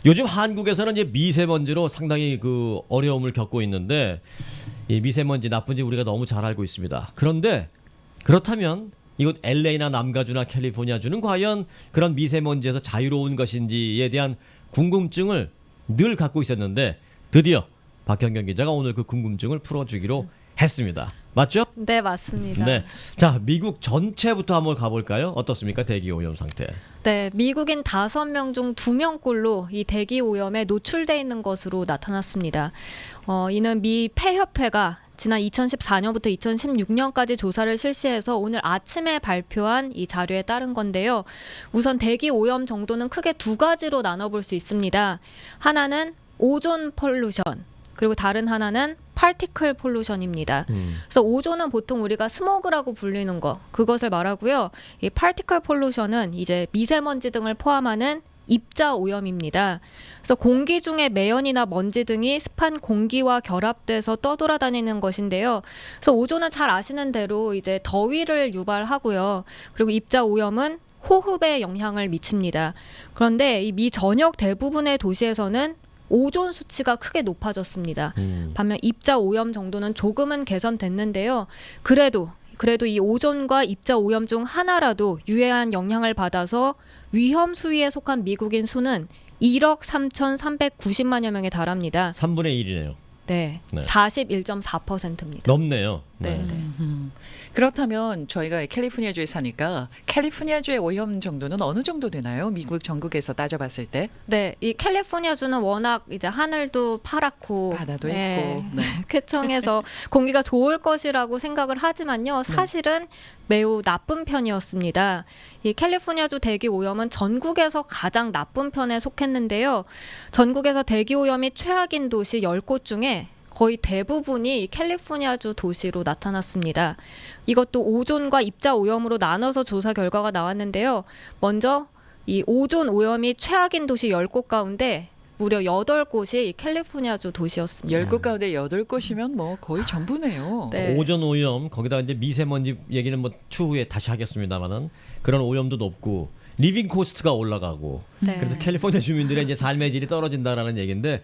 요즘 한국에서는 이제 미세먼지로 상당히 그 어려움을 겪고 있는데 이 미세먼지 나쁜지 우리가 너무 잘 알고 있습니다. 그런데 그렇다면 이곳 LA나 남가주나 캘리포니아주는 과연 그런 미세먼지에서 자유로운 것인지에 대한 궁금증을 늘 갖고 있었는데 드디어 박현경 기자가 오늘 그 궁금증을 풀어주기로 했습니다. 맞죠? 네, 맞습니다. 네. 자, 미국 전체부터 한번 가볼까요? 어떻습니까? 대기 오염 상태. 네, 미국인 5명 중 2명꼴로 이 대기 오염에 노출돼 있는 것으로 나타났습니다. 이는 미 폐협회가 지난 2014년부터 2016년까지 조사를 실시해서 오늘 아침에 발표한 이 자료에 따른 건데요. 우선 대기 오염 정도는 크게 두 가지로 나눠볼 수 있습니다. 하나는 오존 폴루션, 그리고 다른 하나는 파티클 폴루션입니다. 그래서 오존은 보통 우리가 스모그라고 불리는 거, 그것을 말하고요. 이 파티클 폴루션은 이제 미세먼지 등을 포함하는 입자 오염입니다. 그래서 공기 중에 매연이나 먼지 등이 습한 공기와 결합돼서 떠돌아다니는 것인데요. 그래서 오존은 잘 아시는 대로 이제 더위를 유발하고요. 그리고 입자 오염은 호흡에 영향을 미칩니다. 그런데 이 미 전역 대부분의 도시에서는 오존 수치가 크게 높아졌습니다. 반면 입자 오염 정도는 조금은 개선됐는데요. 그래도 이 오존과 입자 오염 중 하나라도 유해한 영향을 받아서 위험 수위에 속한 미국인 수는 1억 3,390만여 명에 달합니다. 3분의 1이네요. 네, 네. 41.4%입니다. 넘네요. 네, 네. 그렇다면 저희가 캘리포니아주에 사니까 캘리포니아주의 오염 정도는 어느 정도 되나요? 미국 전국에서 따져봤을 때 네, 이 캘리포니아주는 워낙 이제 하늘도 파랗고 바다도 네, 있고 네. 쾌청해서 공기가 좋을 것이라고 생각을 하지만요. 사실은 매우 나쁜 편이었습니다. 이 캘리포니아주 대기 오염은 전국에서 가장 나쁜 편에 속했는데요. 전국에서 대기 오염이 최악인 도시 10곳 중에 거의 대부분이 캘리포니아주 도시로 나타났습니다. 이것도 오존과 입자 오염으로 나눠서 조사 결과가 나왔는데요. 먼저 이 오존 오염이 최악인 도시 10곳 가운데 무려 8곳이 캘리포니아주 도시였습니다. 10곳 가운데 8곳이면 뭐 거의 전부네요. 네. 오존 오염 거기다 이제 미세먼지 얘기는 뭐 추후에 다시 하겠습니다만은 그런 오염도 높고 리빙 코스트가 올라가고 네. 그래서 캘리포니아 주민들의 이제 삶의 질이 떨어진다라는 얘기인데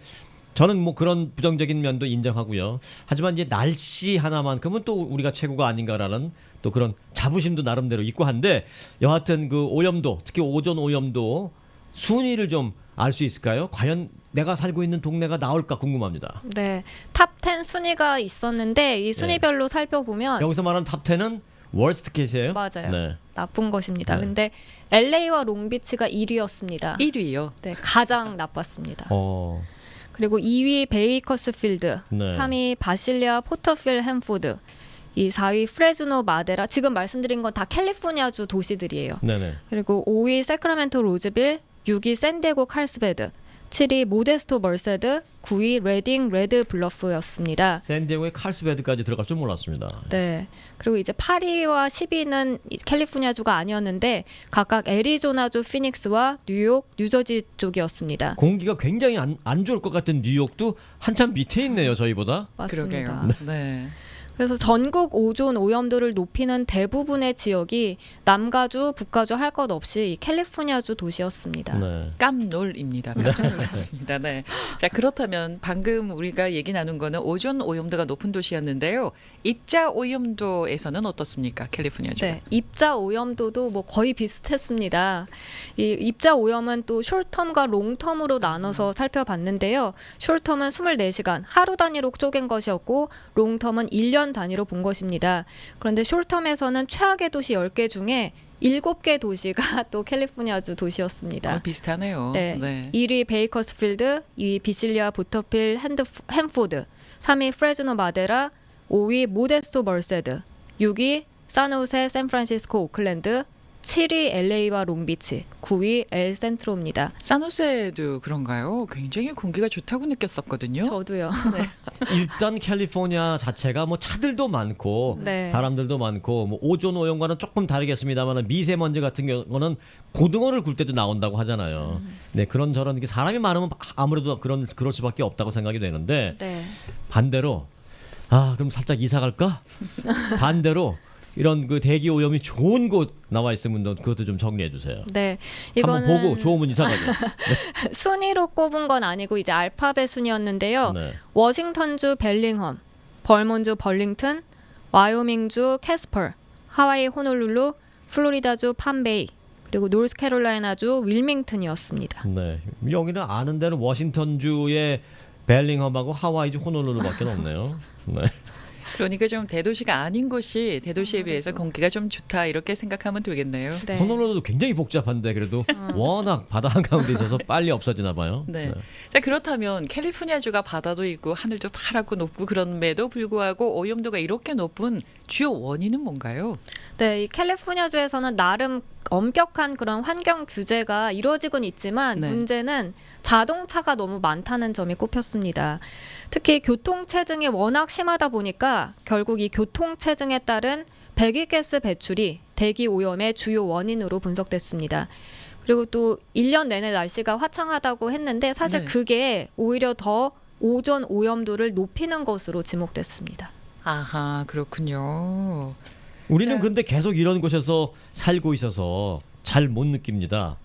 저는 뭐 그런 부정적인 면도 인정하고요. 하지만 이제 날씨 하나만큼은 또 우리가 최고가 아닌가라는 또 그런 자부심도 나름대로 있고 한데 여하튼 그 오염도 특히 오존 오염도 순위를 좀 알 수 있을까요? 과연 내가 살고 있는 동네가 나올까 궁금합니다. 네, 탑 10 순위가 있었는데 이 순위별로 살펴보면 여기서 말하는 탑 10은 월스트 케이스예요? 맞아요. 네. 나쁜 것입니다. 네. 근데 LA와 롱비치가 1위였습니다. 1위요. 네, 가장 나빴습니다. 어. 그리고 2위 베이커스필드, 네. 3위 바실리아 포터필 햄포드, 이 4위 프레즈노 마데라. 지금 말씀드린 건 다 캘리포니아주 도시들이에요. 네네. 그리고 5위 세크라멘토 로즈빌, 6위 샌디에고 칼스베드, 7위 모데스토 멀세드, 9위 레딩 레드 블러프였습니다. 샌디에고의 칼스베드까지 들어갈 줄 몰랐습니다. 네. 그리고 이제 8위와 10위는 캘리포니아주가 아니었는데 각각 애리조나주 피닉스와 뉴욕, 뉴저지 쪽이었습니다. 공기가 굉장히 안 좋을 것 같은 뉴욕도 한참 밑에 있네요, 저희보다. 맞습니다. 그러게요. 네. 그래서 전국 오존 오염도를 높이는 대부분의 지역이 남가주, 북가주 할 것 없이 캘리포니아주 도시였습니다. 네. 깜놀입니다. 깜짝 놀랐습니다. 네. 자, 그렇다면 방금 우리가 얘기 나눈 거는 오존 오염도가 높은 도시였는데요. 입자 오염도에서는 어떻습니까? 캘리포니아주. 네, 입자 오염도도 뭐 거의 비슷했습니다. 이 입자 오염은 또 숄텀과 롱텀으로 나눠서 살펴봤는데요. 숄텀은 24시간 하루 단위로 쪼갠 것이었고 롱텀은 1년 단위로 본 것입니다. 그런데 숄텀에서는 최악의 도시 10개 중에 7개 도시가 또 캘리포니아주 도시였습니다. 비슷하네요. 네. 네. 1위 베이커스필드, 2위 비실리아 보터필 햄포드, 3위 프레즈노 마데라, 5위 모데스토 멀세드, 6위 산호세, 샌프란시스코, 오클랜드, 7위 LA와 롱비치, 9위 엘 센트로입니다. 산호세도 그런가요? 굉장히 공기가 좋다고 느꼈었거든요. 저도요. 일단 캘리포니아 자체가 뭐 차들도 많고 네. 사람들도 많고 뭐 오존 오염과는 조금 다르겠습니다만 미세먼지 같은 경우는 고등어를 굴 때도 나온다고 하잖아요. 네, 그런 저런 이렇게 사람이 많으면 아무래도 그럴 수밖에 없다고 생각이 되는데 네. 반대로 그럼 살짝 이사 갈까? 반대로 이런 그 대기 오염이 좋은 곳 나와 있으면 그것도 좀 정리해 주세요. 네, 한번 이거는 보고 좋으면 이상하죠. 순위로 꼽은 건 아니고 이제 알파벳 순이었는데요. 네. 워싱턴주 벨링엄, 벌몬주 벌링턴, 와이오밍주 캐스퍼, 하와이 호놀룰루, 플로리다주 팜베이, 그리고 노스캐롤라이나주 윌밍턴이었습니다. 네. 여기는 아는 데는 워싱턴주의 벨링엄하고 하와이주 호놀룰루밖에 없네요. 네. 그러니까 좀 대도시가 아닌 곳이 대도시에 비해서 공기가 좀 좋다 이렇게 생각하면 되겠네요. 네. 호놀룰루도 굉장히 복잡한데 그래도 워낙 바다 한가운데 있어서 빨리 없어지나 봐요. 네. 자, 그렇다면 캘리포니아주가 바다도 있고 하늘도 파랗고 높고 그런데도 불구하고 오염도가 이렇게 높은 주요 원인은 뭔가요? 네, 이 캘리포니아주에서는 나름 엄격한 그런 환경 규제가 이루어지곤 있지만 네. 문제는 자동차가 너무 많다는 점이 꼽혔습니다. 특히 교통체증이 워낙 심하다 보니까 결국 이 교통체증에 따른 배기가스 배출이 대기 오염의 주요 원인으로 분석됐습니다. 그리고 또 1년 내내 날씨가 화창하다고 했는데 사실 네. 그게 오히려 더 오존 오염도를 높이는 것으로 지목됐습니다. 아하, 그렇군요. 우리는 자. 근데 계속 이런 곳에서 살고 있어서 잘 못 느낍니다.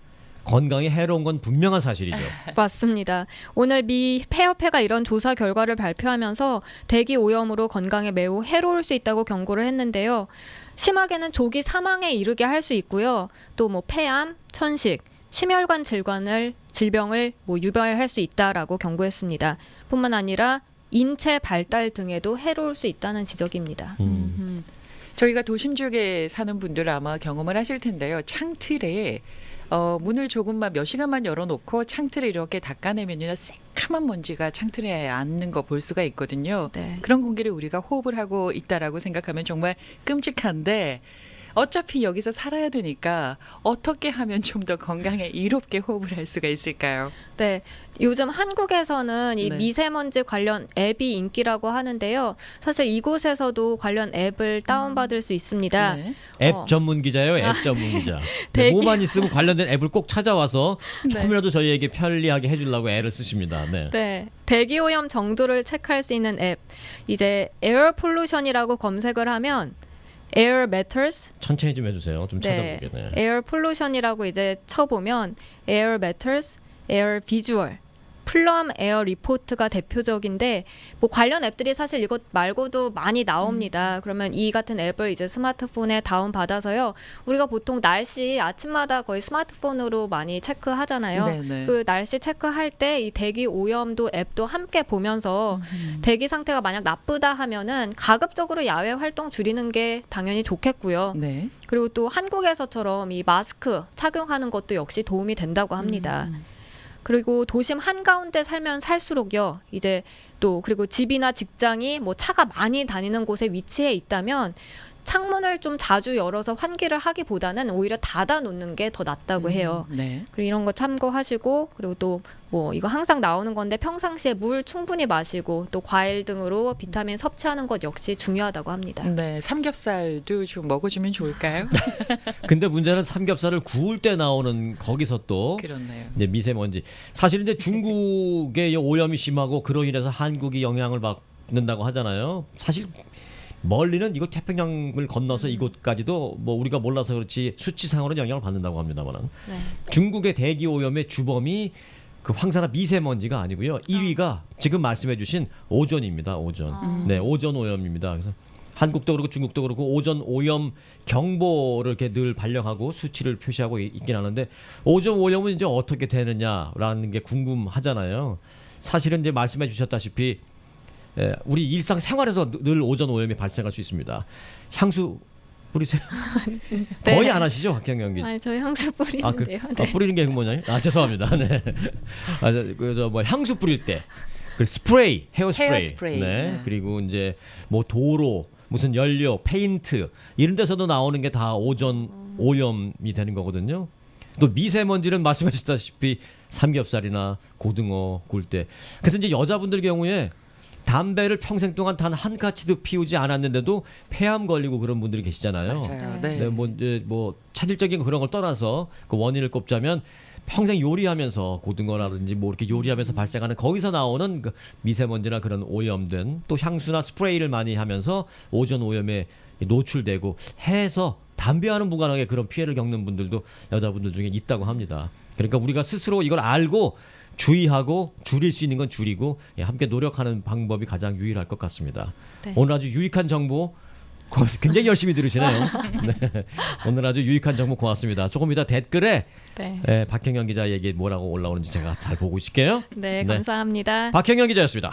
건강에 해로운 건 분명한 사실이죠. 맞습니다. 오늘 미 폐협회가 이런 조사 결과를 발표하면서 대기 오염으로 건강에 매우 해로울 수 있다고 경고를 했는데요. 심하게는 조기 사망에 이르게 할 수 있고요. 또 뭐 폐암, 천식, 심혈관 질병을 유발할 수 있다라고 경고했습니다. 뿐만 아니라 인체 발달 등에도 해로울 수 있다는 지적입니다. 저희가 도심 지역에 사는 분들 아마 경험을 하실 텐데요. 창틀에 문을 조금만 몇 시간만 열어놓고 창틀을 이렇게 닦아내면요, 새카만 먼지가 창틀에 앉는 거 볼 수가 있거든요. 네. 그런 공기를 우리가 호흡을 하고 있다라고 생각하면 정말 끔찍한데 어차피 여기서 살아야 되니까 어떻게 하면 좀 더 건강에 이롭게 호흡을 할 수가 있을까요? 네, 요즘 한국에서는 이 네. 미세먼지 관련 앱이 인기라고 하는데요. 사실 이곳에서도 관련 앱을 다운받을 수 있습니다. 네. 앱 전문 기자예요. 앱 전문 기자. 대기- 뭐만 있으면 관련된 앱을 꼭 찾아와서 네. 조금이라도 저희에게 편리하게 해주려고 애를 쓰십니다. 네. 네, 대기 오염 정도를 체크할 수 있는 앱. 이제 에어 폴루션이라고 검색을 하면 Air Matters, 천천히 좀 해주세요. 좀 네, 찾아보게. 네. 에어 폴루션이라고 이제 쳐보면 Air Matters, Air Visual, 플럼 에어 리포트가 대표적인데 뭐 관련 앱들이 사실 이것 말고도 많이 나옵니다. 그러면 이 같은 앱을 이제 스마트폰에 다운 받아서요. 우리가 보통 날씨 아침마다 거의 스마트폰으로 많이 체크하잖아요. 네네. 그 날씨 체크할 때 이 대기 오염도 앱도 함께 보면서 대기 상태가 만약 나쁘다 하면은 가급적으로 야외 활동 줄이는 게 당연히 좋겠고요. 네. 그리고 또 한국에서처럼 이 마스크 착용하는 것도 역시 도움이 된다고 합니다. 그리고 도심 한가운데 살면 살수록요. 이제 또 그리고 집이나 직장이 뭐 차가 많이 다니는 곳에 위치해 있다면 창문을 좀 자주 열어서 환기를 하기보다는 오히려 닫아 놓는 게 더 낫다고 해요. 네. 그리고 이런 거 참고하시고 그리고 또 뭐 이거 항상 나오는 건데 평상시에 물 충분히 마시고 또 과일 등으로 비타민 섭취하는 것 역시 중요하다고 합니다. 네. 삼겹살도 좀 먹어주면 좋을까요? 근데 문제는 삼겹살을 구울 때 나오는 거기서 또 그렇네요. 이제 미세먼지. 사실 이제 중국의 오염이 심하고 그로 인해서 한국이 영향을 받는다고 하잖아요. 사실 멀리는 이곳 태평양을 건너서 이곳까지도 뭐 우리가 몰라서 그렇지 수치상으로는 영향을 받는다고 합니다만은 네. 중국의 대기 오염의 주범이 그 황사나 미세먼지가 아니고요. 1위가 지금 말씀해주신 오존입니다. 오존. 네, 오존 오염입니다. 그래서 한국도 그렇고 중국도 그렇고 오존 오염 경보를 이렇게 늘 발령하고 수치를 표시하고 있긴 하는데 오존 오염은 이제 어떻게 되느냐라는 게 궁금하잖아요. 사실은 이제 말씀해 주셨다시피 우리 일상 생활에서 늘 오존 오염이 발생할 수 있습니다. 향수 뿌리세요? 네. 거의 안 하시죠, 박경영 기자? 아니 저희 향수 뿌리는데요. 네. 뿌리는 게 뭐냐? 죄송합니다. 네. 그저 뭐 향수 뿌릴 때, 그 스프레이, 헤어 스프레이. 네. 그리고 이제 뭐 도로, 무슨 연료, 페인트 이런 데서도 나오는 게 다 오존 오염이 되는 거거든요. 또 미세먼지는 말씀하셨다시피 삼겹살이나 고등어 구울 때. 그래서 이제 여자분들 경우에 담배를 평생 동안 단 한 가치도 피우지 않았는데도 폐암 걸리고 그런 분들이 계시잖아요. 맞아요. 네. 네. 뭐 이제 뭐 차질적인 그런 걸 떠나서 그 원인을 꼽자면 평생 요리하면서 고등어라든지 뭐 이렇게 요리하면서 발생하는 거기서 나오는 그 미세먼지나 그런 오염된 또 향수나 스프레이를 많이 하면서 오존 오염에 노출되고 해서 담배와는 무관하게 그런 피해를 겪는 분들도 여자분들 중에 있다고 합니다. 그러니까 우리가 스스로 이걸 알고 주의하고 줄일 수 있는 건 줄이고 함께 노력하는 방법이 가장 유일할 것 같습니다. 네. 오늘 아주 유익한 정보 굉장히 열심히 들으시네요. 네. 오늘 아주 유익한 정보 고맙습니다. 조금 이따 댓글에 네. 박형영 기자 얘기 뭐라고 올라오는지 제가 잘 보고 있을게요. 네, 네. 감사합니다. 박형영 기자였습니다.